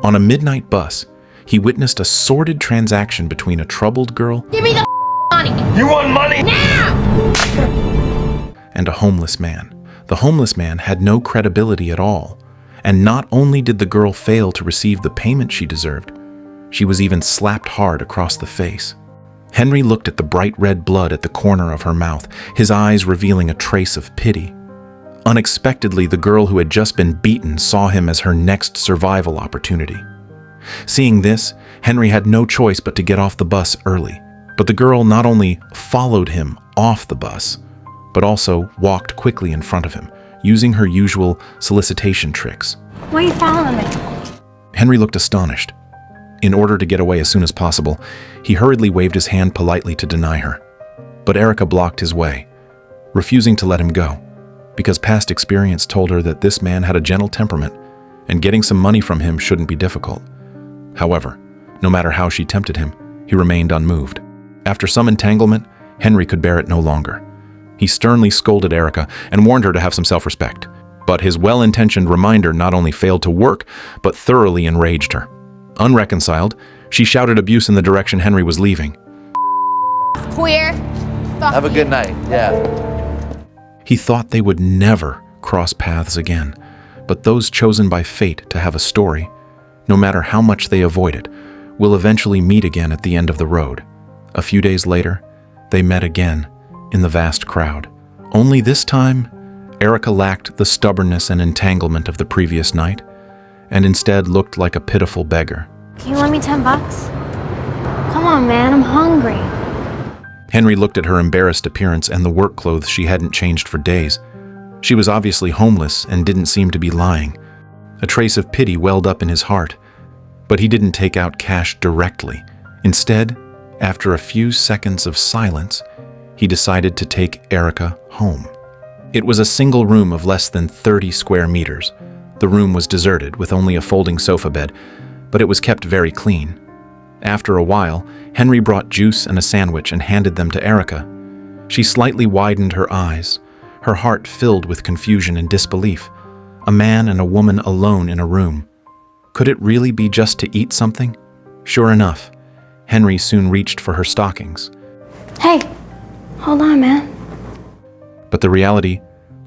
On a midnight bus, he witnessed a sordid transaction between a troubled girl Give me the money! You want money? Now! and a homeless man. The homeless man had no credibility at all, and not only did the girl fail to receive the payment she deserved, she was even slapped hard across the face. Henry looked at the bright red blood at the corner of her mouth, his eyes revealing a trace of pity. Unexpectedly, the girl who had just been beaten saw him as her next survival opportunity. Seeing this, Henry had no choice but to get off the bus early. But the girl not only followed him off the bus, but also walked quickly in front of him, using her usual solicitation tricks. Why are you following me? Henry looked astonished. In order to get away as soon as possible, he hurriedly waved his hand politely to deny her. But Erica blocked his way, refusing to let him go, because past experience told her that this man had a gentle temperament, and getting some money from him shouldn't be difficult. However, no matter how she tempted him, he remained unmoved. After some entanglement, Henry could bear it no longer. He sternly scolded Erica and warned her to have some self-respect. But his well-intentioned reminder not only failed to work, but thoroughly enraged her. Unreconciled, she shouted abuse in the direction Henry was leaving. Queer. Fuck Have a you. good night. Yeah. He thought they would never cross paths again, but those chosen by fate to have a story, no matter how much they avoid it, will eventually meet again at the end of the road. A few days later, they met again in the vast crowd. Only this time, Erica lacked the stubbornness and entanglement of the previous night, and instead looked like a pitiful beggar. Can you lend me $10? Come on, man, I'm hungry. Henry looked at her embarrassed appearance and the work clothes she hadn't changed for days. She was obviously homeless and didn't seem to be lying. A trace of pity welled up in his heart, but he didn't take out cash directly. Instead, after a few seconds of silence, he decided to take Erica home. It was a single room of less than 30 square meters. The room was deserted with only a folding sofa bed, but it was kept very clean. After a while, Henry brought juice and a sandwich and handed them to Erica. She slightly widened her eyes, her heart filled with confusion and disbelief. A man and a woman alone in a room. Could it really be just to eat something? Sure enough, Henry soon reached for her stockings. Hey, hold on, man. But the reality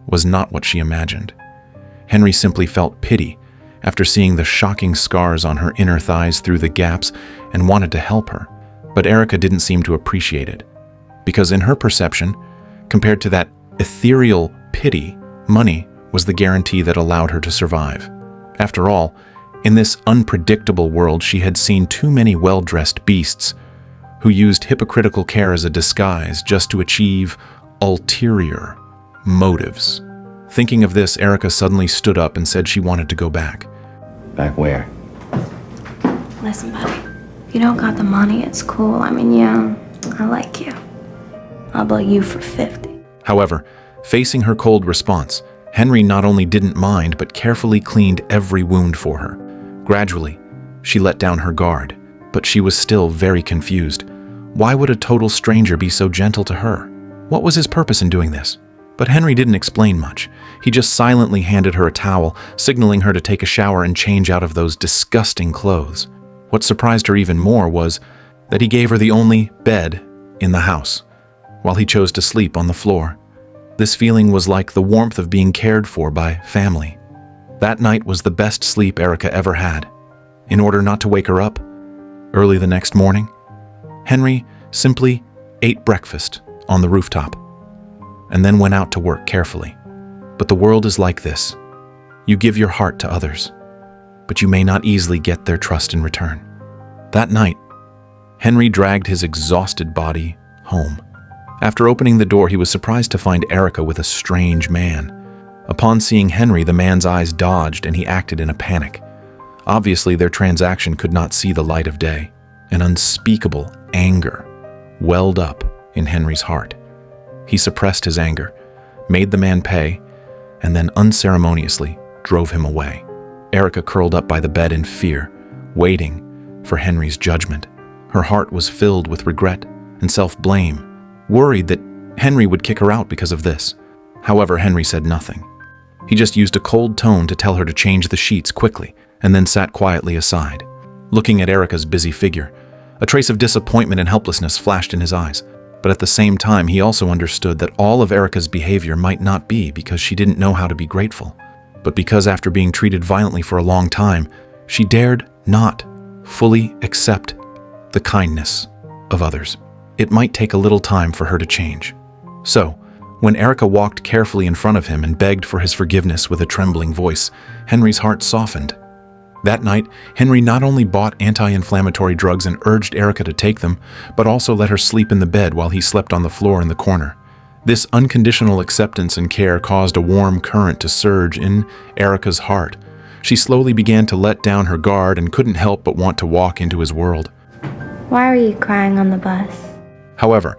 was not what she imagined. Henry simply felt pity after seeing the shocking scars on her inner thighs through the gaps and wanted to help her. But Erica didn't seem to appreciate it, because in her perception, compared to that ethereal pity, money was the guarantee that allowed her to survive. After all, in this unpredictable world, she had seen too many well-dressed beasts who used hypocritical care as a disguise just to achieve ulterior motives. Thinking of this, Erica suddenly stood up and said she wanted to go back. Back where? Listen, buddy. If you don't got the money, it's cool. I mean, yeah, I like you. I'll blow you for 50. However, facing her cold response, Henry not only didn't mind, but carefully cleaned every wound for her. Gradually, she let down her guard, but she was still very confused. Why would a total stranger be so gentle to her? What was his purpose in doing this? But Henry didn't explain much. He just silently handed her a towel, signaling her to take a shower and change out of those disgusting clothes. What surprised her even more was that he gave her the only bed in the house, while he chose to sleep on the floor. This feeling was like the warmth of being cared for by family. That night was the best sleep Erica ever had. In order not to wake her up, early the next morning, Henry simply ate breakfast on the rooftop and then went out to work carefully. But the world is like this. You give your heart to others, but you may not easily get their trust in return. That night, Henry dragged his exhausted body home. After opening the door, he was surprised to find Erica with a strange man. Upon seeing Henry, the man's eyes dodged and he acted in a panic. Obviously, their transaction could not see the light of day. An unspeakable anger welled up in Henry's heart. He suppressed his anger, made the man pay, and then unceremoniously drove him away. Erica curled up by the bed in fear, waiting for Henry's judgment. Her heart was filled with regret and self-blame, worried that Henry would kick her out because of this. However, Henry said nothing. He just used a cold tone to tell her to change the sheets quickly, and then sat quietly aside, looking at Erica's busy figure. A trace of disappointment and helplessness flashed in his eyes, but at the same time he also understood that all of Erica's behavior might not be because she didn't know how to be grateful, but because after being treated violently for a long time, she dared not fully accept the kindness of others. It might take a little time for her to change. So, when Erica walked carefully in front of him and begged for his forgiveness with a trembling voice, Henry's heart softened. That night, Henry not only bought anti-inflammatory drugs and urged Erica to take them, but also let her sleep in the bed while he slept on the floor in the corner. This unconditional acceptance and care caused a warm current to surge in Erica's heart. She slowly began to let down her guard and couldn't help but want to walk into his world. Why were you crying on the bus? However,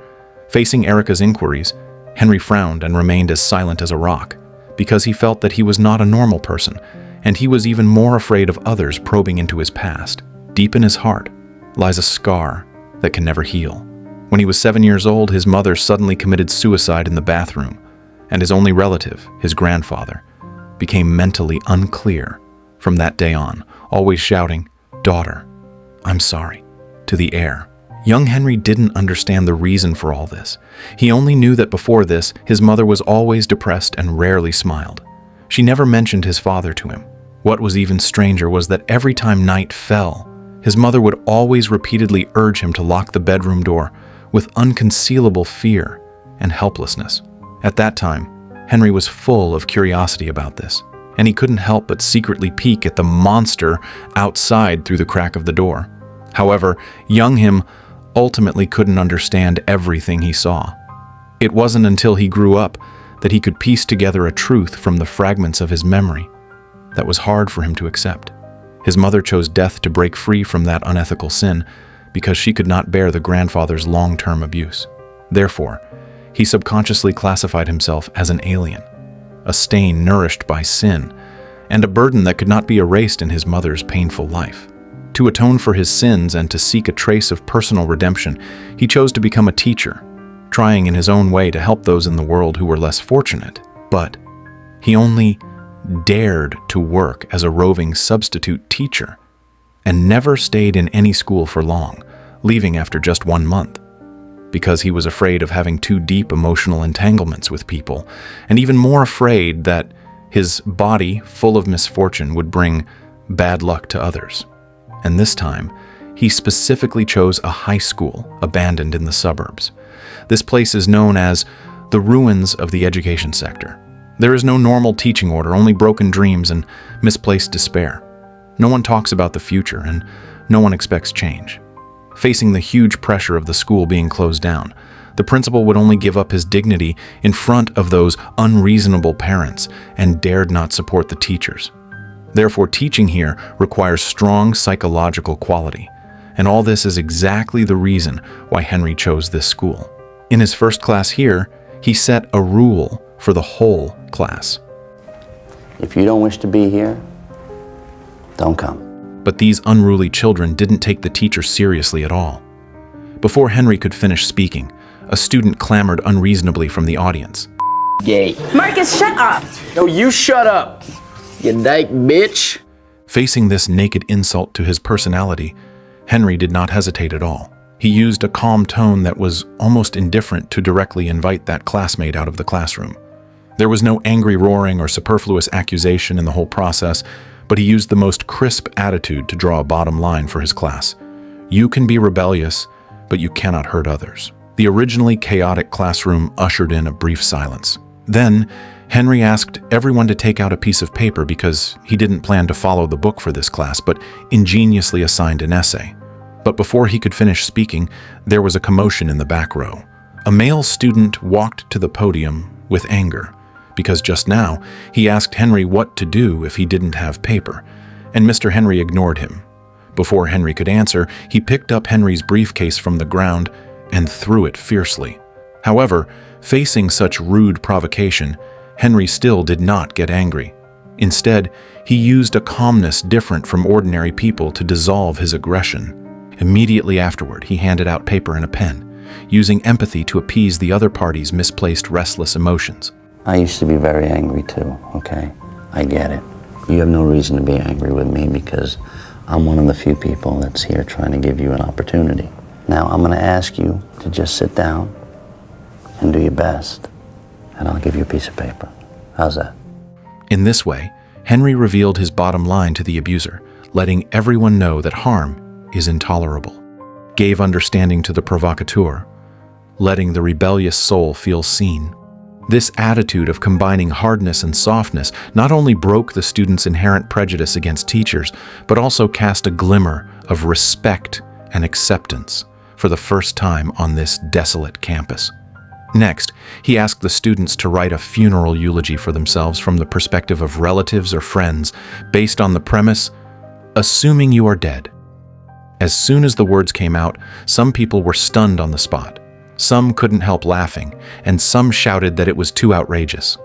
facing Erica's inquiries, Henry frowned and remained as silent as a rock, because he felt that he was not a normal person, and he was even more afraid of others probing into his past. Deep in his heart lies a scar that can never heal. When he was 7 years old, his mother suddenly committed suicide in the bathroom, and his only relative, his grandfather, became mentally unclear from that day on, always shouting, "Daughter, I'm sorry," to the air. Young Henry didn't understand the reason for all this. He only knew that before this, his mother was always depressed and rarely smiled. She never mentioned his father to him. What was even stranger was that every time night fell, his mother would always repeatedly urge him to lock the bedroom door with unconcealable fear and helplessness. At that time, Henry was full of curiosity about this, and he couldn't help but secretly peek at the monster outside through the crack of the door. However, young him ultimately couldn't understand everything he saw. It wasn't until he grew up that he could piece together a truth from the fragments of his memory that was hard for him to accept. His mother chose death to break free from that unethical sin because she could not bear the grandfather's long-term abuse. Therefore, he subconsciously classified himself as an alien, a stain nourished by sin, and a burden that could not be erased in his mother's painful life. To atone for his sins and to seek a trace of personal redemption, he chose to become a teacher, trying in his own way to help those in the world who were less fortunate. But he only dared to work as a roving substitute teacher and never stayed in any school for long, leaving after just 1 month, because he was afraid of having too deep emotional entanglements with people, and even more afraid that his body, full of misfortune, would bring bad luck to others. And this time, he specifically chose a high school abandoned in the suburbs. This place is known as the ruins of the education sector. There is no normal teaching order, only broken dreams and misplaced despair. No one talks about the future, and no one expects change. Facing the huge pressure of the school being closed down, the principal would only give up his dignity in front of those unreasonable parents and dared not support the teachers. Therefore, teaching here requires strong psychological quality, and all this is exactly the reason why Henry chose this school. In his first class here, he set a rule for the whole class. If you don't wish to be here, don't come. But these unruly children didn't take the teacher seriously at all. Before Henry could finish speaking, a student clamored unreasonably from the audience. Gay. Marcus, shut up! No, you shut up, you dyke bitch. Facing this naked insult to his personality, Henry did not hesitate at all. He used a calm tone that was almost indifferent to directly invite that classmate out of the classroom. There was no angry roaring or superfluous accusation in the whole process, but he used the most crisp attitude to draw a bottom line for his class. You can be rebellious, but you cannot hurt others. The originally chaotic classroom ushered in a brief silence. Then, Henry asked everyone to take out a piece of paper because he didn't plan to follow the book for this class, but ingeniously assigned an essay. But before he could finish speaking, there was a commotion in the back row. A male student walked to the podium with anger, because just now he asked Henry what to do if he didn't have paper, and Mr. Henry ignored him. Before Henry could answer, he picked up Henry's briefcase from the ground and threw it fiercely. However, facing such rude provocation, Henry still did not get angry. Instead, he used a calmness different from ordinary people to dissolve his aggression. Immediately afterward, he handed out paper and a pen, using empathy to appease the other party's misplaced restless emotions. I used to be very angry too, okay? I get it. You have no reason to be angry with me because I'm one of the few people that's here trying to give you an opportunity. Now, I'm going to ask you to just sit down and do your best, and I'll give you a piece of paper. How's that? In this way, Henry revealed his bottom line to the abuser, letting everyone know that harm is intolerable, gave understanding to the provocateur, letting the rebellious soul feel seen. This attitude of combining hardness and softness not only broke the students' inherent prejudice against teachers, but also cast a glimmer of respect and acceptance for the first time on this desolate campus. Next, he asked the students to write a funeral eulogy for themselves from the perspective of relatives or friends, based on the premise, assuming you are dead. As soon as the words came out, some people were stunned on the spot. Some couldn't help laughing, and some shouted that it was too outrageous.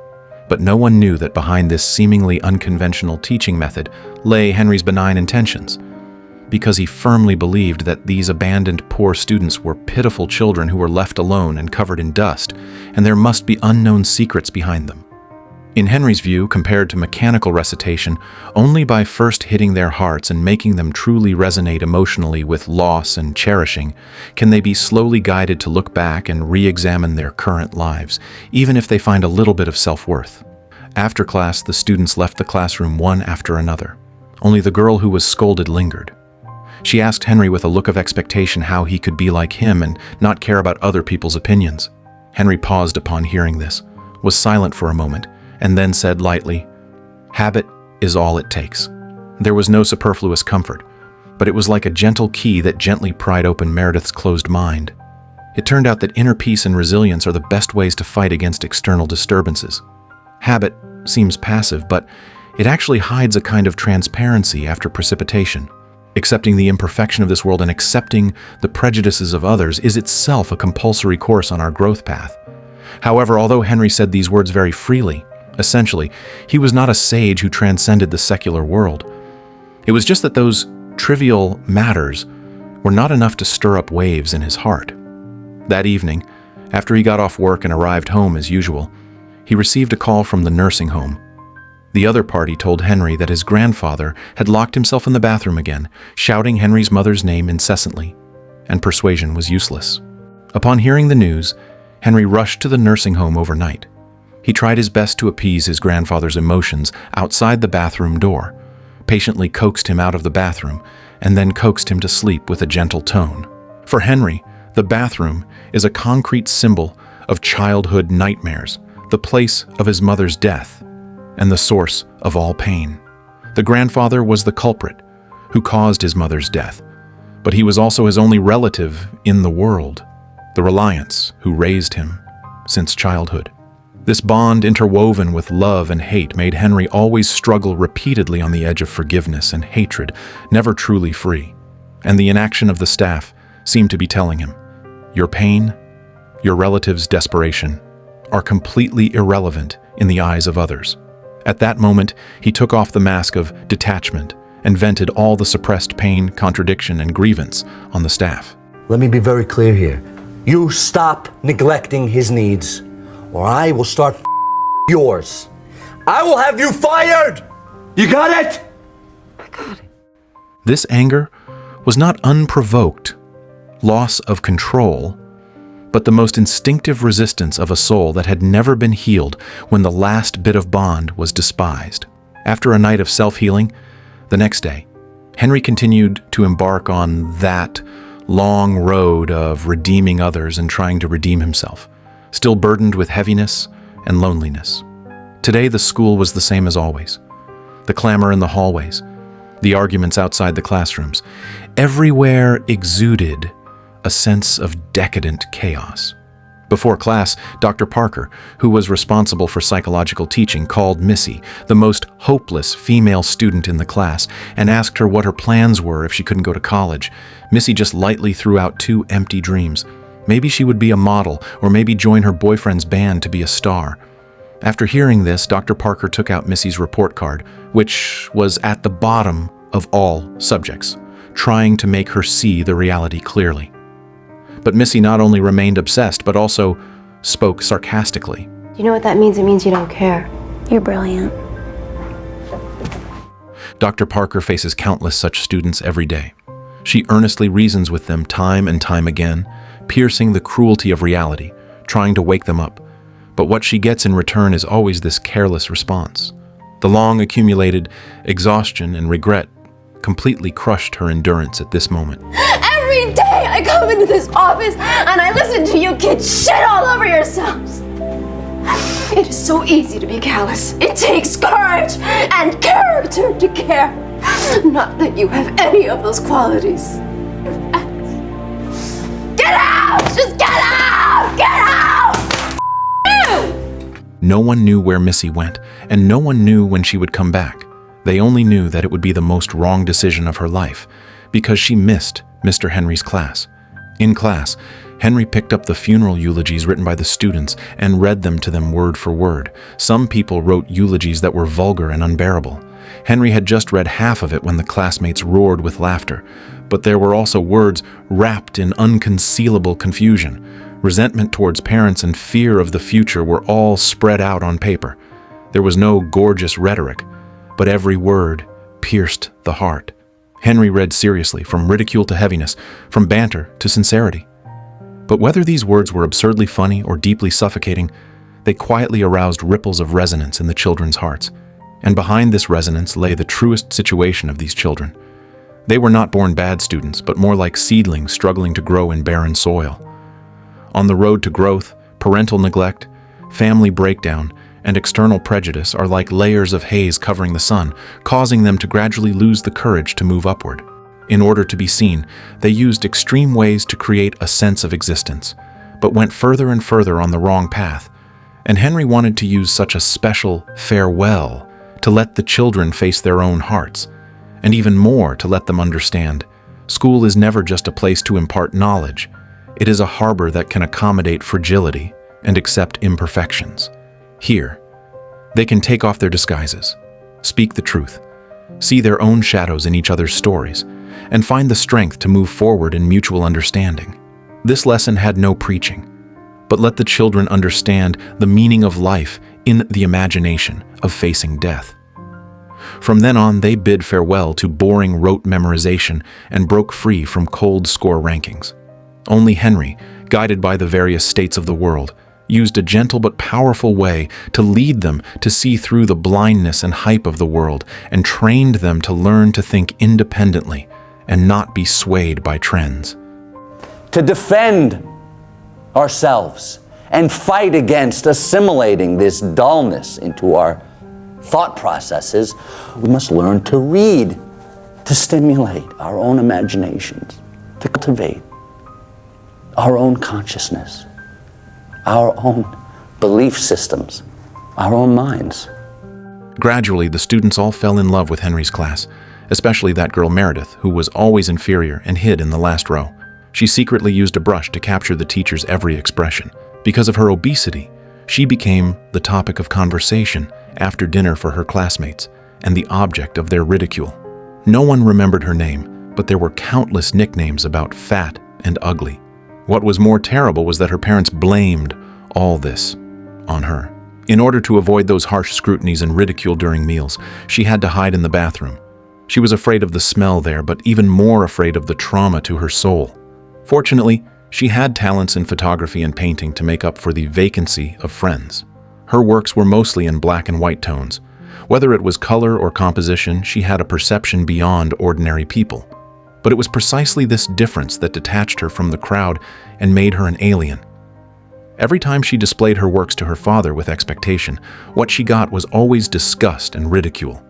But no one knew that behind this seemingly unconventional teaching method lay Henry's benign intentions, because he firmly believed that these abandoned poor students were pitiful children who were left alone and covered in dust, and there must be unknown secrets behind them. In Henry's view, compared to mechanical recitation, only by first hitting their hearts and making them truly resonate emotionally with loss and cherishing, can they be slowly guided to look back and re-examine their current lives, even if they find a little bit of self-worth. After class, the students left the classroom one after another. Only the girl who was scolded lingered. She asked Henry with a look of expectation how he could be like him and not care about other people's opinions. Henry paused upon hearing this, was silent for a moment, and then said lightly, "Habit is all it takes." There was no superfluous comfort, but it was like a gentle key that gently pried open Meredith's closed mind. It turned out that inner peace and resilience are the best ways to fight against external disturbances. Habit seems passive, but it actually hides a kind of transparency after precipitation. Accepting the imperfection of this world and accepting the prejudices of others is itself a compulsory course on our growth path. However, although Henry said these words very freely, essentially, he was not a sage who transcended the secular world. It was just that those trivial matters were not enough to stir up waves in his heart. That evening, after he got off work and arrived home as usual, he received a call from the nursing home. The other party told Henry that his grandfather had locked himself in the bathroom again, shouting Henry's mother's name incessantly, and persuasion was useless. Upon hearing the news, Henry rushed to the nursing home overnight. He tried his best to appease his grandfather's emotions outside the bathroom door, patiently coaxed him out of the bathroom, and then coaxed him to sleep with a gentle tone. For Henry, the bathroom is a concrete symbol of childhood nightmares, the place of his mother's death, and the source of all pain. The grandfather was the culprit who caused his mother's death, but he was also his only relative in the world, the reliance who raised him since childhood. This bond, interwoven with love and hate, made Henry always struggle repeatedly on the edge of forgiveness and hatred, never truly free. And the inaction of the staff seemed to be telling him, your pain, your relative's desperation, are completely irrelevant in the eyes of others. At that moment, he took off the mask of detachment and vented all the suppressed pain, contradiction, and grievance on the staff. Let me be very clear here. You stop neglecting his needs, or I will start yours. I will have you fired! You got it? I got it. This anger was not unprovoked loss of control, but the most instinctive resistance of a soul that had never been healed when the last bit of bond was despised. After a night of self-healing, the next day, Henry continued to embark on that long road of redeeming others and trying to redeem himself, still burdened with heaviness and loneliness. Today, the school was the same as always. The clamor in the hallways, the arguments outside the classrooms, everywhere exuded a sense of decadent chaos. Before class, Dr. Parker, who was responsible for psychological teaching, called Missy, the most hopeless female student in the class, and asked her what her plans were if she couldn't go to college. Missy just lightly threw out two empty dreams. Maybe she would be a model, or maybe join her boyfriend's band to be a star. After hearing this, Dr. Parker took out Missy's report card, which was at the bottom of all subjects, trying to make her see the reality clearly. But Missy not only remained obsessed, but also spoke sarcastically. Do you know what that means? It means you don't care. You're brilliant. Dr. Parker faces countless such students every day. She earnestly reasons with them time and time again, piercing the cruelty of reality, trying to wake them up. But what she gets in return is always this careless response. The long accumulated exhaustion and regret completely crushed her endurance at this moment. Every day I come into this office and I listen to you kids shit all over yourselves. It is so easy to be callous. It takes courage and character to care. Not that you have any of those qualities. Get out! Just get out! Get out! You! No one knew where Missy went, and no one knew when she would come back. They only knew that it would be the most wrong decision of her life, because she missed Mr. Henry's class. In class, Henry picked up the funeral eulogies written by the students and read them to them word for word. Some people wrote eulogies that were vulgar and unbearable. Henry had just read half of it when the classmates roared with laughter, but there were also words wrapped in unconcealable confusion. Resentment towards parents and fear of the future were all spread out on paper. There was no gorgeous rhetoric, but every word pierced the heart. Henry read seriously, from ridicule to heaviness, from banter to sincerity. But whether these words were absurdly funny or deeply suffocating, they quietly aroused ripples of resonance in the children's hearts. And behind this resonance lay the truest situation of these children. They were not born bad students, but more like seedlings struggling to grow in barren soil. On the road to growth, parental neglect, family breakdown, and external prejudice are like layers of haze covering the sun, causing them to gradually lose the courage to move upward. In order to be seen, they used extreme ways to create a sense of existence, but went further and further on the wrong path. And Henry wanted to use such a special farewell to let the children face their own hearts, and even more to let them understand school is never just a place to impart knowledge. It is a harbor that can accommodate fragility and accept imperfections. Here, they can take off their disguises, speak the truth, see their own shadows in each other's stories, and find the strength to move forward in mutual understanding. This lesson had no preaching, but let the children understand the meaning of life in the imagination of facing death. From then on, they bid farewell to boring rote memorization and broke free from cold score rankings. Only Henry, guided by the various states of the world, used a gentle but powerful way to lead them to see through the blindness and hype of the world, and trained them to learn to think independently and not be swayed by trends. To defend ourselves and fight against assimilating this dullness into our thought processes, we must learn to read, to stimulate our own imaginations, to cultivate our own consciousness, our own belief systems, our own minds. Gradually, the students all fell in love with Henry's class, especially that girl Meredith, who was always inferior and hid in the last row. She secretly used a brush to capture the teacher's every expression. Because of her obesity, she became the topic of conversation after dinner for her classmates and the object of their ridicule. No one remembered her name, but there were countless nicknames about fat and ugly. What was more terrible was that her parents blamed all this on her. In order to avoid those harsh scrutinies and ridicule during meals, she had to hide in the bathroom. She was afraid of the smell there, but even more afraid of the trauma to her soul. Fortunately, she had talents in photography and painting to make up for the vacancy of friends. Her works were mostly in black and white tones. Whether it was color or composition, she had a perception beyond ordinary people. But it was precisely this difference that detached her from the crowd and made her an alien. Every time she displayed her works to her father with expectation, what she got was always disgust and ridicule.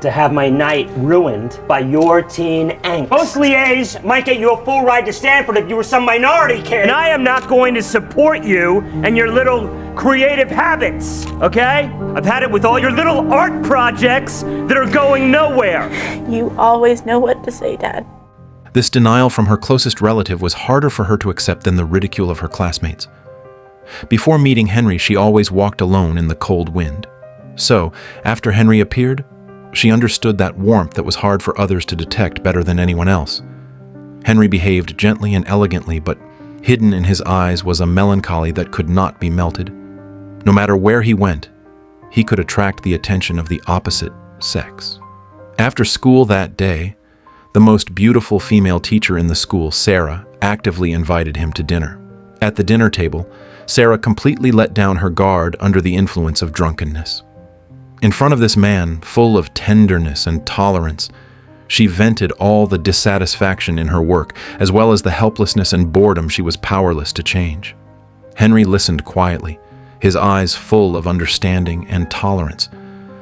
To have my night ruined by your teen angst. Most liaisons might get you a full ride to Stanford if you were some minority kid. And I am not going to support you and your little creative habits, okay? I've had it with all your little art projects that are going nowhere. You always know what to say, Dad. This denial from her closest relative was harder for her to accept than the ridicule of her classmates. Before meeting Henry, she always walked alone in the cold wind. So, after Henry appeared, she understood that warmth that was hard for others to detect better than anyone else. Henry behaved gently and elegantly, but hidden in his eyes was a melancholy that could not be melted. No matter where he went, he could attract the attention of the opposite sex. After school that day, the most beautiful female teacher in the school, Sarah, actively invited him to dinner. At the dinner table, Sarah completely let down her guard under the influence of drunkenness. In front of this man, full of tenderness and tolerance, she vented all the dissatisfaction in her work, as well as the helplessness and boredom she was powerless to change. Henry listened quietly, his eyes full of understanding and tolerance.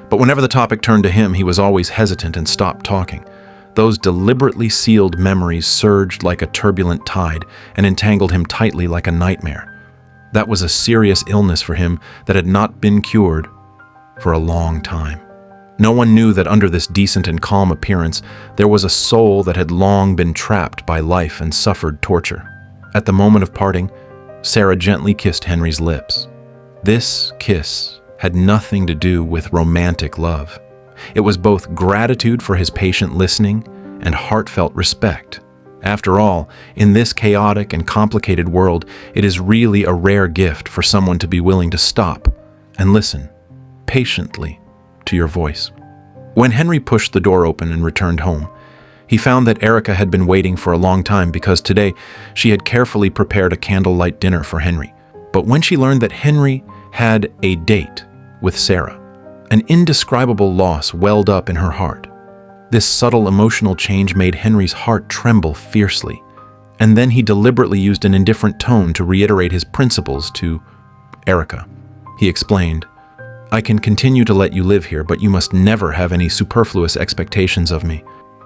But whenever the topic turned to him, he was always hesitant and stopped talking. Those deliberately sealed memories surged like a turbulent tide and entangled him tightly like a nightmare. That was a serious illness for him that had not been cured for a long time. No one knew that under this decent and calm appearance, there was a soul that had long been trapped by life and suffered torture. At the moment of parting, Sarah gently kissed Henry's lips. This kiss had nothing to do with romantic love. It was both gratitude for his patient listening and heartfelt respect. After all, in this chaotic and complicated world, it is really a rare gift for someone to be willing to stop and listen patiently to your voice. When Henry pushed the door open and returned home, he found that Erica had been waiting for a long time because today she had carefully prepared a candlelight dinner for Henry. But when she learned that Henry had a date with Sarah, an indescribable loss welled up in her heart. This subtle emotional change made Henry's heart tremble fiercely, and then he deliberately used an indifferent tone to reiterate his principles to Erica. He explained, "I can continue to let you live here, but you must never have any superfluous expectations of me."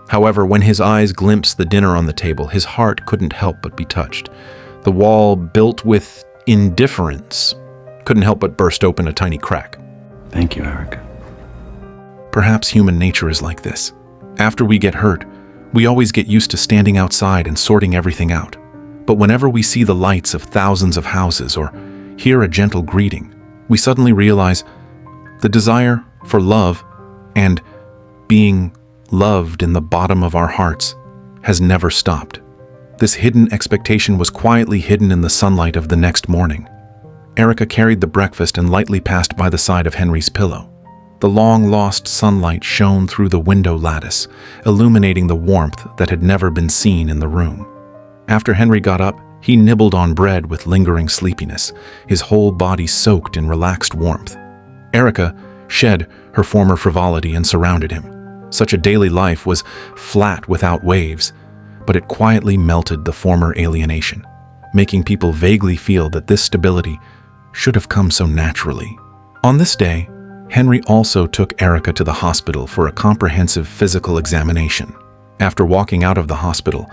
However, when his eyes glimpsed the dinner on the table, his heart couldn't help but be touched. The wall, built with indifference, couldn't help but burst open a tiny crack. Thank you, Erica. Perhaps human nature is like this. After we get hurt, we always get used to standing outside and sorting everything out. But whenever we see the lights of thousands of houses or hear a gentle greeting, we suddenly realize the desire for love and being loved in the bottom of our hearts has never stopped. This hidden expectation was quietly hidden in the sunlight of the next morning. Erica carried the breakfast and lightly passed by the side of Henry's pillow. The long-lost sunlight shone through the window lattice, illuminating the warmth that had never been seen in the room. After Henry got up, he nibbled on bread with lingering sleepiness, his whole body soaked in relaxed warmth. Erica shed her former frivolity and surrounded him. Such a daily life was flat without waves, but it quietly melted the former alienation, making people vaguely feel that this stability should have come so naturally. On this day, Henry also took Erica to the hospital for a comprehensive physical examination. After walking out of the hospital,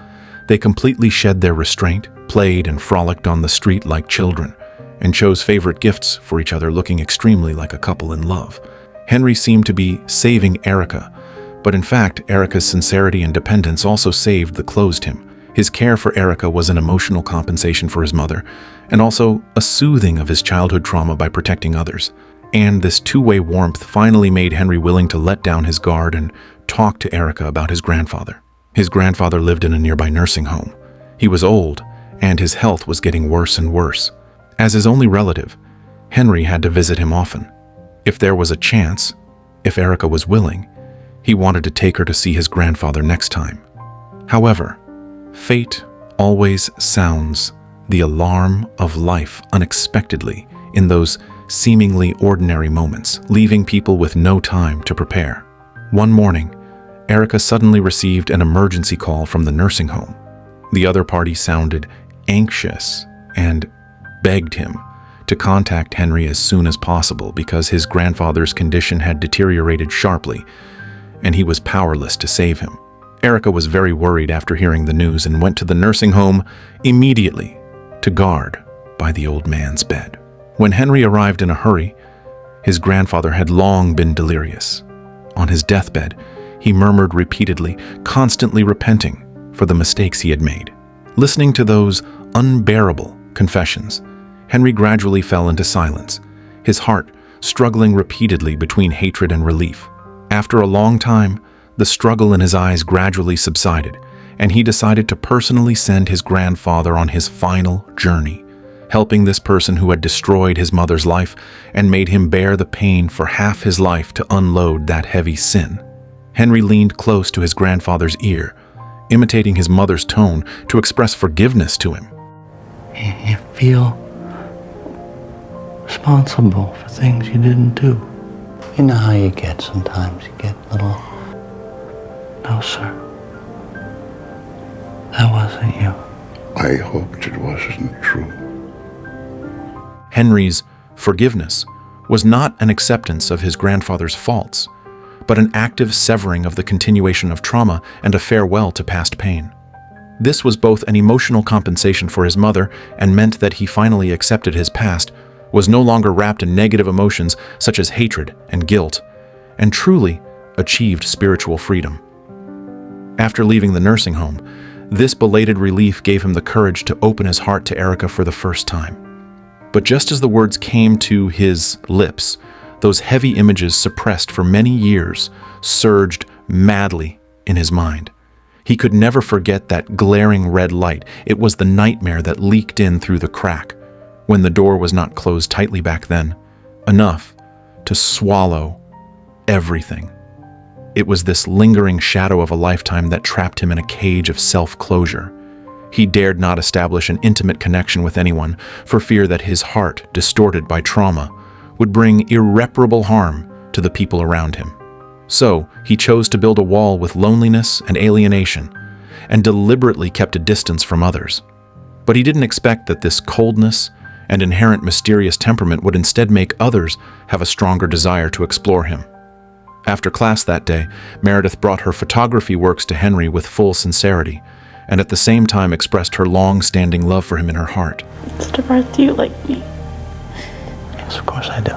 they completely shed their restraint, played and frolicked on the street like children, and chose favorite gifts for each other, looking extremely like a couple in love. Henry seemed to be saving Erica, but in fact, Erica's sincerity and dependence also saved the closed him. His care for Erica was an emotional compensation for his mother, and also a soothing of his childhood trauma by protecting others. And this two-way warmth finally made Henry willing to let down his guard and talk to Erica about his grandfather. His grandfather lived in a nearby nursing home. He was old, and his health was getting worse and worse. As his only relative, Henry had to visit him often. If there was a chance, if Erica was willing, he wanted to take her to see his grandfather next time. However, fate always sounds the alarm of life unexpectedly in those seemingly ordinary moments, leaving people with no time to prepare. One morning, Erica suddenly received an emergency call from the nursing home. The other party sounded anxious and begged him to contact Henry as soon as possible because his grandfather's condition had deteriorated sharply and he was powerless to save him. Erica was very worried after hearing the news and went to the nursing home immediately to guard by the old man's bed. When Henry arrived in a hurry, his grandfather had long been delirious. On his deathbed, he murmured repeatedly, constantly repenting for the mistakes he had made. Listening to those unbearable confessions, Henry gradually fell into silence, his heart struggling repeatedly between hatred and relief. After a long time, the struggle in his eyes gradually subsided, and he decided to personally send his grandfather on his final journey, helping this person who had destroyed his mother's life and made him bear the pain for half his life to unload that heavy sin. Henry leaned close to his grandfather's ear, imitating his mother's tone to express forgiveness to him. You feel responsible for things you didn't do. You know how you get sometimes. You get a little, no, sir. That wasn't you. I hoped it wasn't true. Henry's forgiveness was not an acceptance of his grandfather's faults, but an active severing of the continuation of trauma and a farewell to past pain. This was both an emotional compensation for his mother and meant that he finally accepted his past, was no longer wrapped in negative emotions such as hatred and guilt, and truly achieved spiritual freedom. After leaving the nursing home, this belated relief gave him the courage to open his heart to Erica for the first time. But just as the words came to his lips, those heavy images suppressed for many years surged madly in his mind. He could never forget that glaring red light. It was the nightmare that leaked in through the crack, when the door was not closed tightly back then, enough to swallow everything. It was this lingering shadow of a lifetime that trapped him in a cage of self-closure. He dared not establish an intimate connection with anyone for fear that his heart, distorted by trauma, would bring irreparable harm to the people around him. So he chose to build a wall with loneliness and alienation, and deliberately kept a distance from others. But he didn't expect that this coldness and inherent mysterious temperament would instead make others have a stronger desire to explore him. After class that day, Meredith brought her photography works to Henry with full sincerity, and at the same time expressed her long-standing love for him in her heart. Mr. Barthes, do you like me? Yes, of course I do.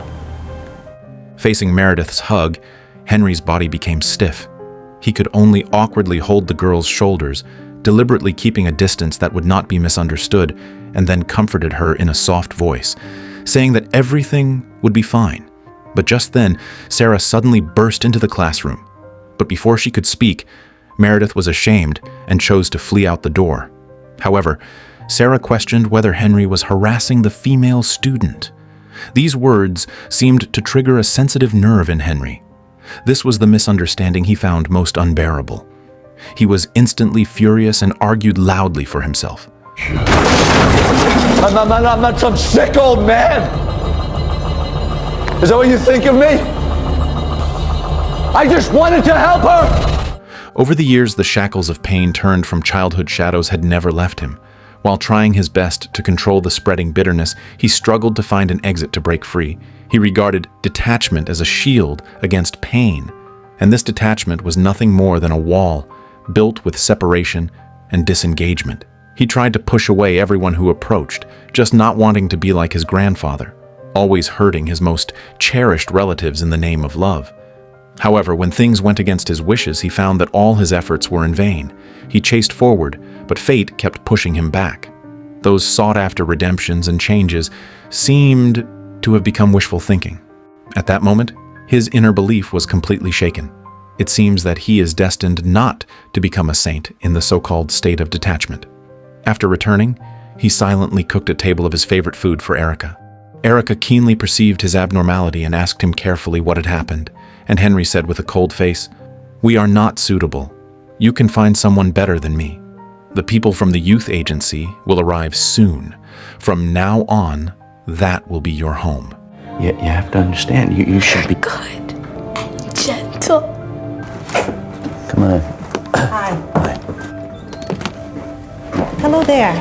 Facing Meredith's hug, Henry's body became stiff. He could only awkwardly hold the girl's shoulders, deliberately keeping a distance that would not be misunderstood, and then comforted her in a soft voice, saying that everything would be fine. But just then, Sarah suddenly burst into the classroom. But before she could speak, Meredith was ashamed and chose to flee out the door. However, Sarah questioned whether Henry was harassing the female student. These words seemed to trigger a sensitive nerve in Henry. This was the misunderstanding he found most unbearable. He was instantly furious and argued loudly for himself. I'm not some sick old man. Is that what you think of me? I just wanted to help her! Over the years, the shackles of pain turned from childhood shadows had never left him. While trying his best to control the spreading bitterness, he struggled to find an exit to break free. He regarded detachment as a shield against pain, and this detachment was nothing more than a wall built with separation and disengagement. He tried to push away everyone who approached, just not wanting to be like his grandfather, always hurting his most cherished relatives in the name of love. However, when things went against his wishes, he found that all his efforts were in vain. He chased forward, but fate kept pushing him back. Those sought-after redemptions and changes seemed to have become wishful thinking. At that moment, his inner belief was completely shaken. It seems that he is destined not to become a saint in the so-called state of detachment. After returning, he silently cooked a table of his favorite food for Erica. Erica keenly perceived his abnormality and asked him carefully what had happened, and Henry said with a cold face, "We are not suitable. You can find someone better than me. The people from the youth agency will arrive soon. From now on, that will be your home." You have to understand, you should be... Good and gentle. Come on in. Hi. Hello there.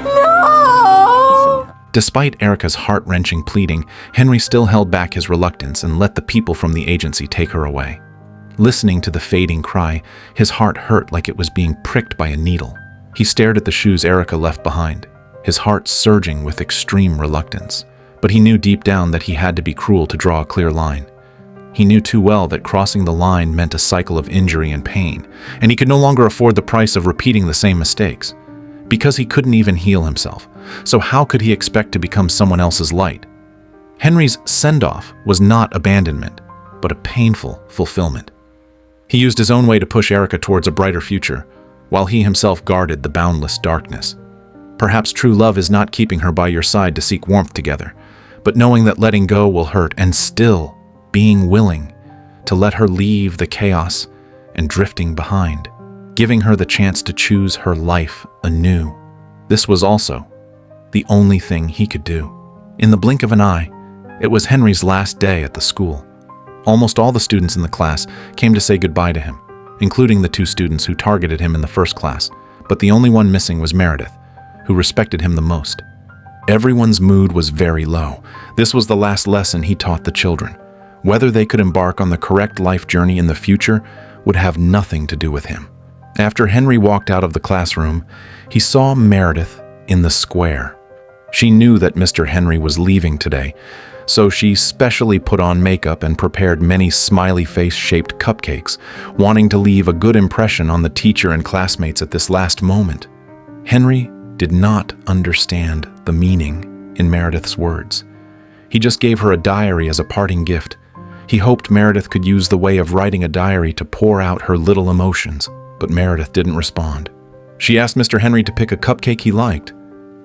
No! Despite Erica's heart-wrenching pleading, Henry still held back his reluctance and let the people from the agency take her away. Listening to the fading cry, his heart hurt like it was being pricked by a needle. He stared at the shoes Erica left behind, his heart surging with extreme reluctance. But he knew deep down that he had to be cruel to draw a clear line. He knew too well that crossing the line meant a cycle of injury and pain, and he could no longer afford the price of repeating the same mistakes. Because he couldn't even heal himself, so how could he expect to become someone else's light? Henry's send-off was not abandonment, but a painful fulfillment. He used his own way to push Erica towards a brighter future, while he himself guarded the boundless darkness. Perhaps true love is not keeping her by your side to seek warmth together, but knowing that letting go will hurt and still being willing to let her leave the chaos and drifting behind, giving her the chance to choose her life anew. This was also the only thing he could do. In the blink of an eye, it was Henry's last day at the school. Almost all the students in the class came to say goodbye to him, including the 2 students who targeted him in the first class, but the only one missing was Meredith, who respected him the most. Everyone's mood was very low. This was the last lesson he taught the children. Whether they could embark on the correct life journey in the future would have nothing to do with him. After Henry walked out of the classroom, he saw Meredith in the square. She knew that Mr. Henry was leaving today, so she specially put on makeup and prepared many smiley face-shaped cupcakes, wanting to leave a good impression on the teacher and classmates at this last moment. Henry did not understand the meaning in Meredith's words. He just gave her a diary as a parting gift. He hoped Meredith could use the way of writing a diary to pour out her little emotions, but Meredith didn't respond. She asked Mr. Henry to pick a cupcake he liked.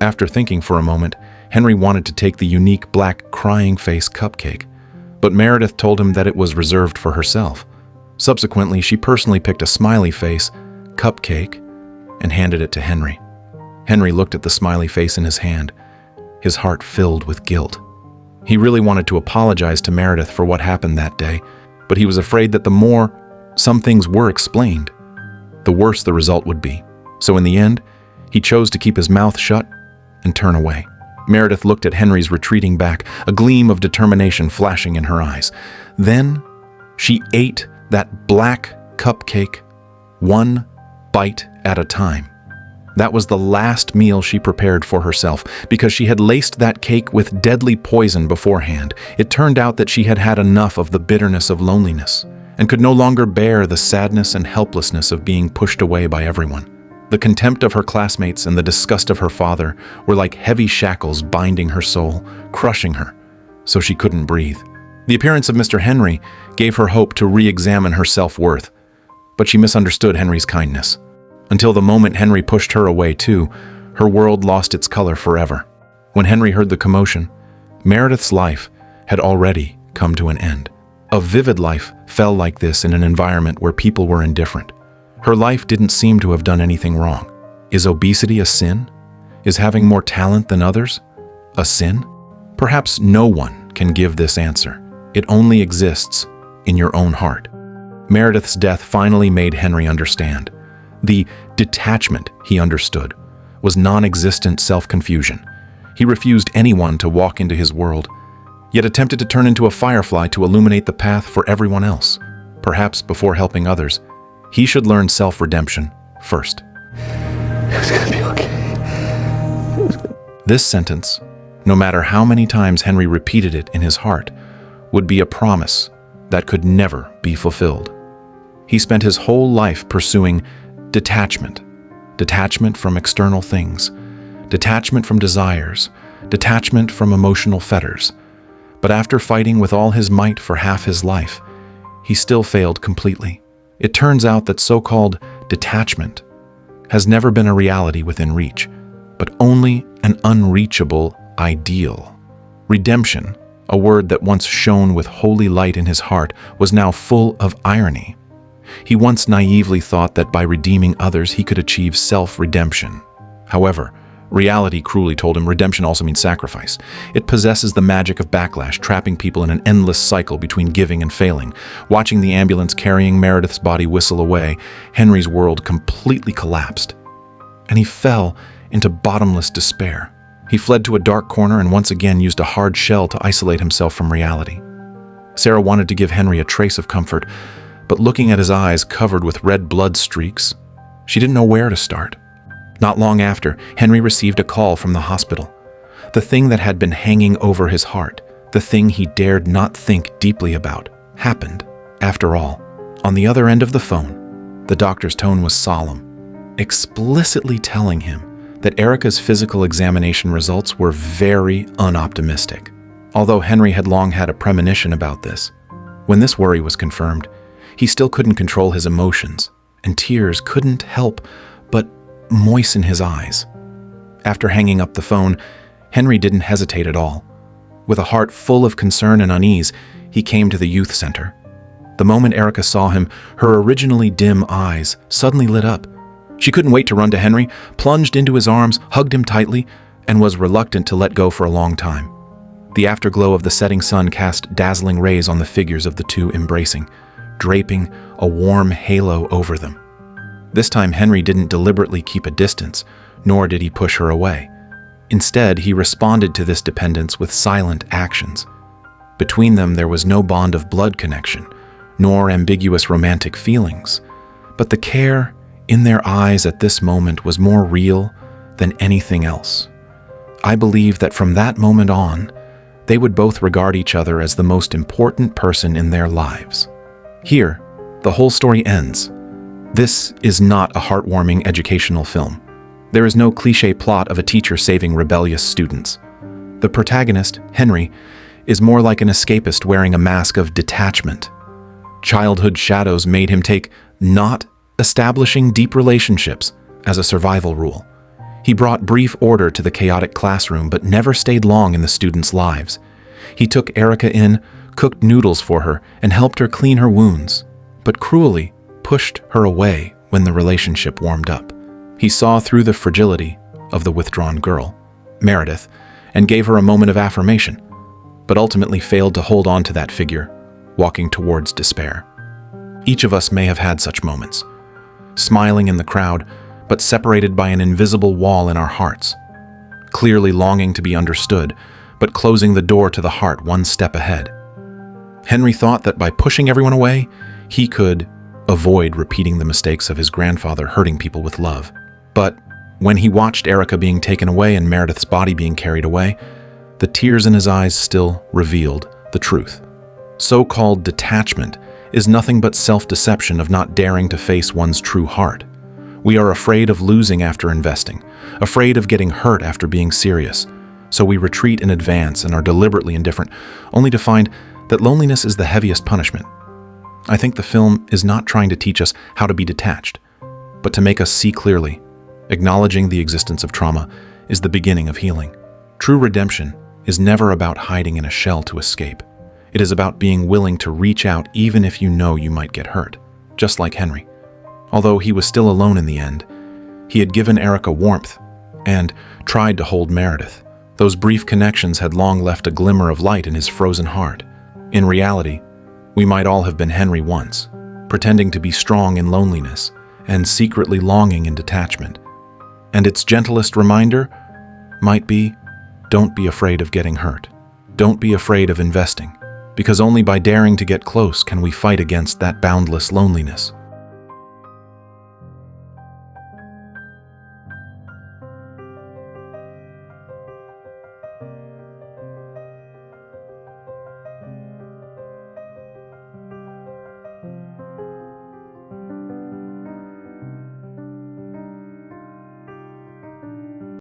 After thinking for a moment, Henry wanted to take the unique black crying face cupcake, but Meredith told him that it was reserved for herself. Subsequently, she personally picked a smiley face cupcake and handed it to Henry. Henry looked at the smiley face in his hand, his heart filled with guilt. He really wanted to apologize to Meredith for what happened that day, but he was afraid that the more some things were explained, the worse the result would be. So in the end, he chose to keep his mouth shut and turn away. Meredith looked at Henry's retreating back, a gleam of determination flashing in her eyes. Then she ate that black cupcake, one bite at a time. That was the last meal she prepared for herself, because she had laced that cake with deadly poison beforehand. It turned out that she had had enough of the bitterness of loneliness and could no longer bear the sadness and helplessness of being pushed away by everyone. The contempt of her classmates and the disgust of her father were like heavy shackles binding her soul, crushing her, so she couldn't breathe. The appearance of Mr. Henry gave her hope to re-examine her self-worth, but she misunderstood Henry's kindness. Until the moment Henry pushed her away too, her world lost its color forever. When Henry heard the commotion, Meredith's life had already come to an end. A vivid life fell like this in an environment where people were indifferent. Her life didn't seem to have done anything wrong. Is obesity a sin? Is having more talent than others a sin? Perhaps no one can give this answer. It only exists in your own heart. Meredith's death finally made Henry understand. The detachment he understood was non-existent self-confusion. He refused anyone to walk into his world, yet attempted to turn into a firefly to illuminate the path for everyone else. Perhaps before helping others, he should learn self-redemption first. It was gonna be okay. This sentence, no matter how many times Henry repeated it in his heart, would be a promise that could never be fulfilled. He spent his whole life pursuing detachment. Detachment from external things, detachment from desires, detachment from emotional fetters. But after fighting with all his might for half his life, he still failed completely. It turns out that so-called detachment has never been a reality within reach, but only an unreachable ideal. Redemption, a word that once shone with holy light in his heart, was now full of irony. He once naively thought that by redeeming others he could achieve self-redemption. However, reality cruelly told him redemption also means sacrifice. It possesses the magic of backlash, trapping people in an endless cycle between giving and failing. Watching the ambulance carrying Meredith's body whistle away, Henry's world completely collapsed, and he fell into bottomless despair. He fled to a dark corner and once again used a hard shell to isolate himself from reality. Sarah wanted to give Henry a trace of comfort, but looking at his eyes covered with red blood streaks, she didn't know where to start. Not long after, Henry received a call from the hospital. The thing that had been hanging over his heart, the thing he dared not think deeply about, happened, after all. On the other end of the phone, the doctor's tone was solemn, explicitly telling him that Erica's physical examination results were very unoptimistic, although Henry had long had a premonition about this. When this worry was confirmed, he still couldn't control his emotions, and tears couldn't help but moisten his eyes. After hanging up the phone, Henry didn't hesitate at all. With a heart full of concern and unease, he came to the youth center. The moment Erica saw him, her originally dim eyes suddenly lit up. She couldn't wait to run to Henry, plunged into his arms, hugged him tightly, and was reluctant to let go for a long time. The afterglow of the setting sun cast dazzling rays on the figures of the two embracing, draping a warm halo over them. This time Henry didn't deliberately keep a distance, nor did he push her away. Instead, he responded to this dependence with silent actions. Between them there was no bond of blood connection, nor ambiguous romantic feelings, but the care in their eyes at this moment was more real than anything else. I believe that from that moment on, they would both regard each other as the most important person in their lives. Here, the whole story ends. This is not a heartwarming educational film. There is no cliché plot of a teacher saving rebellious students. The protagonist, Henry, is more like an escapist wearing a mask of detachment. Childhood shadows made him take not establishing deep relationships as a survival rule. He brought brief order to the chaotic classroom, but never stayed long in the students' lives. He took Erica in, cooked noodles for her, and helped her clean her wounds, but cruelly pushed her away when the relationship warmed up. He saw through the fragility of the withdrawn girl, Meredith, and gave her a moment of affirmation, but ultimately failed to hold on to that figure, walking towards despair. Each of us may have had such moments, smiling in the crowd, but separated by an invisible wall in our hearts, clearly longing to be understood, but closing the door to the heart one step ahead. Henry thought that by pushing everyone away, he could avoid repeating the mistakes of his grandfather hurting people with love. But when he watched Erica being taken away and Meredith's body being carried away, the tears in his eyes still revealed the truth. So-called detachment is nothing but self-deception of not daring to face one's true heart. We are afraid of losing after investing, afraid of getting hurt after being serious, so we retreat in advance and are deliberately indifferent, only to find that loneliness is the heaviest punishment. I think the film is not trying to teach us how to be detached, but to make us see clearly. Acknowledging the existence of trauma is the beginning of healing. True redemption is never about hiding in a shell to escape. It is about being willing to reach out even if you know you might get hurt, just like Henry. Although he was still alone in the end, he had given Erica warmth and tried to hold Meredith. Those brief connections had long left a glimmer of light in his frozen heart. In reality, we might all have been Henry once, pretending to be strong in loneliness and secretly longing in detachment. And its gentlest reminder might be, don't be afraid of getting hurt. Don't be afraid of investing, because only by daring to get close can we fight against that boundless loneliness.